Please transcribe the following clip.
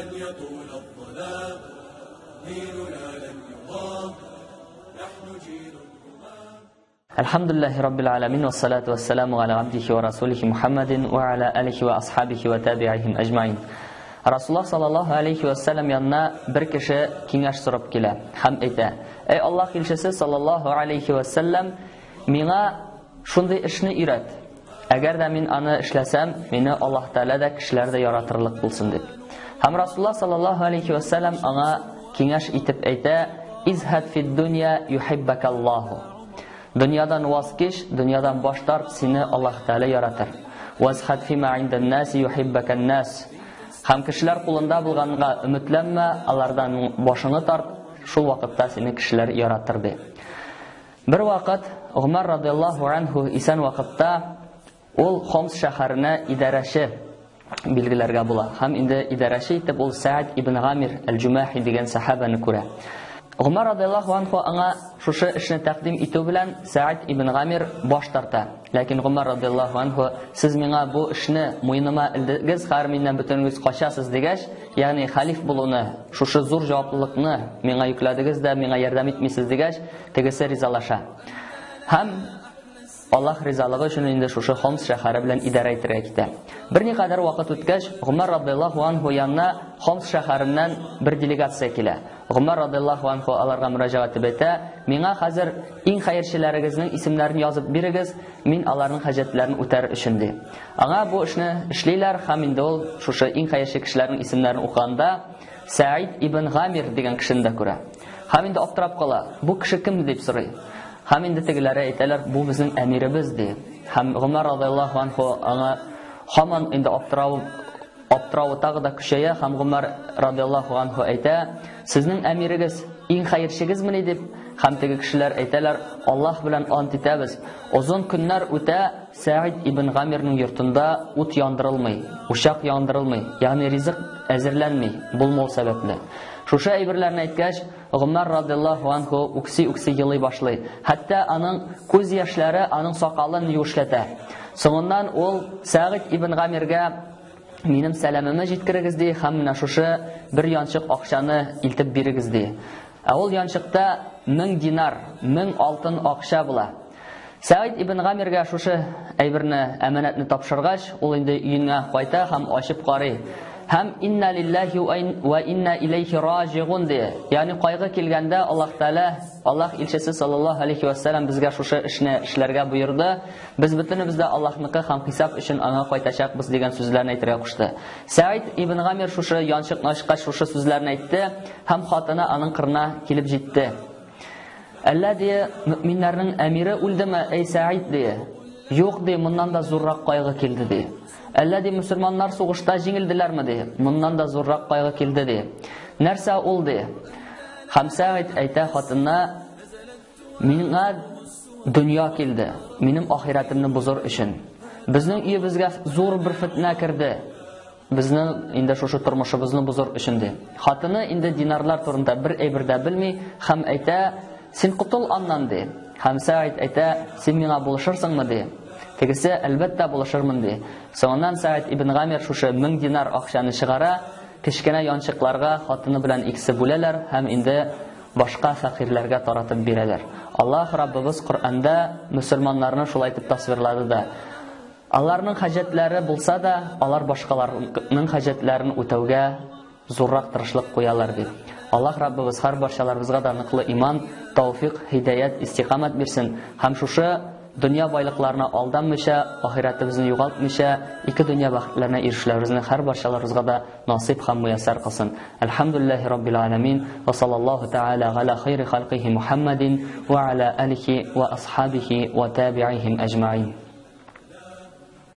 لن يطول الظلام ديننا لن يضام نحن جيل الأمام. الحمد لله رب العالمين والصلاة والسلام على عبده ورسوله محمد وعلى آله وأصحابه وتابعهم أجمعين. Rasulullah sallallahu aleyhi ve sellem yanına bir kişi kengaş sorup kele. Ham ayta: "Ey Allah elçisi sallallahu aleyhi ve sellem, mena şunday işni öğret. Agar da men ani ishlasam, meni Alloh taolo da kishilarda yaratırlıq bulsun" deb. Ham Rasulullah sallallahu aleyhi ve sellem ona kengaş etib ayta: "İzhad fid dunya yuhibbakallahu." Dunyodan voz kech, dunyodan bosh tort, seni Alloh taolo yaratar. "Wazhad fima indan nas yuhibbakan nas." Ham kishilar qo'linda bo'lganga umidlanma, ulardan boshini tort, shul vaqtda seni kishilar yaratirdi. Bir vaqt Umar radhiyallohu anhu isan vaqtda ol Xoms shahrini idarachi belgilarga bo'la. Ham endi idarachi etib ol Sa'd ibn G'amir al-Jumahi degan sahobani ko'ra. Umar radhiyallohu anhu anga shusha ishni taqdim etu bilan Sa'd ibn G'amir bosh torta. Lekin Umar radhiyallohu anhu siz menga bu ishni mo'ynima ildigiz, har mendan butuningiz qochasiz degach, ya'ni xalif bo'luni, shusha zo'r javoblikni menga yukladingiz da menga yordam etmaysiz degach, tegisi rizolasha. Ham Allah rizaligi uchun endi shusha Xoms shahari bilan idora ettiraydi. Bir neqadar vaqt o'tgach, Umar radhiyallohu anhu yanına Xoms shaharidan bir delegatsiya keladi. Umar radhiyallohu anhu ularga murojaat etib ayta: "Menga hozir eng xayrchilaringizning ismlarini yozib berigiz, men ularning hojatlarini o'tar uchun" de. Anga bu ishni ishlaylar, ham endi ol shusha eng xayrchi kishilarning ismlarini o'qiganda Sa'id ibn G'amir degan kishini ko'ra. Ham endi o'ptirib qola, bu kishi kim deb so'raydi. Ham endi tegilar aytalar, bu bizning amirimiz de. Ham Umar radhiyallohu anhu anga hamon endi o'ptirib tag'da kuchaya. Ham Umar radhiyallohu anhu ayta: "Sizning amiringiz eng xayrchigizmi?" deb. Ham tegi kishilar aytalar: "Alloh bilan ant etamiz, uzun kunlar o'ta Sa'id ibn G'amirning yurtida o't yondirilmay, o'shaq yondirilmay, ya'ni rizq azirlanmay bo'lmoq sababli." Shusha ibrlarni aytgach, Umar radhiyallohu anhu uksi yig'lay boshlaydi. Hatto aning ko'z yoshlari aning soqolini yuvishlatadi. So'ngan ol Sa'id ibn G'amirga: "Mening salamimni yetkirigiz de, hamma shusha bir yonchiq oqshani iltib berigiz de." Avval yonchiqda 1000 dinar, 1000 oltin oqsha bo'la. Sa'id ibn G'amirga shusha aybirni amanatni topshirgach, ul endi uyinga qayta ham ochib qaraydi. Ham inna lillahi va inna ilayhi raji'un de. Ya'ni qayg'i kelganda Alloh taolo, Alloh elchisi sallallohu alayhi vasallam bizga shusha ishni ishlarga buyurdi. Biz butunimizda Allohniki ham hisob uchun anga qaytashaqmiz degan so'zlarni aytira qo'shdi. Sa'id ibn G'amir shusha yonchiqni ochqach shusha so'zlarni aytdi, ham xotini aning qirna kelib jetdi. "Allah de, mu'minlarning amiri o'ldimi ey Sa'id de?" "Yo'q de, bundan da zo'rroq qayg'i keldi" de. "Allah de, musulmonlar sug'ushda jengildilarmi" de. "Bundan da zo'rroq qayg'i keldi" de. "Narsa o'ldi?" Ham Sa'id ayta xotinna: "Menga dunyo keldi, mening oxiratimni buzur uchun. Bizning uyimizga zo'r bir fitna kirdi. Bizning endi shu turmushimizni buzur uchun" de. Xotini endi dinarlar turida bir aybirda bilmay, ham ayta: "Sen qutul ondan" de. Ham Sa'id ayta: "Sen menga bo'lishirsingmi" de. Tegisi albatta bo'lishirman de. So'ngan Sa'id ibn G'amir shusha 1000 dinar oqshani chiqara, kichkina yonchiqlarga xotini bilan ikisi bo'lalar, ham endi boshqa faqirlarga taratib beradilar. Alloh Rabbimiz Qur'onda musulmonlarni shulay deb tasvirladi-da. Ularning hajatlari bo'lsa da, ular boshqalarning hajatlarini o'tavga zo'rroq tirishlik qo'yalar deb. Alloh Rabbimiz har barchalarimizga daniqli iymon, tavfiq, hidoyat, istiqomat bersin. Ham shusha dünya boyliqlarına aldanmışa, ahiretimizni yo'qotmisha, iki dünya baxtlarına erishishlarimizni har barchalarimizga da nasib ham muyassar qilsin. Alhamdulillahi robbil alamin va sallallohu ta'ala ala khayri xalqihi Muhammadin va ala alihi va ashabihi va tabi'ihim ajma'in.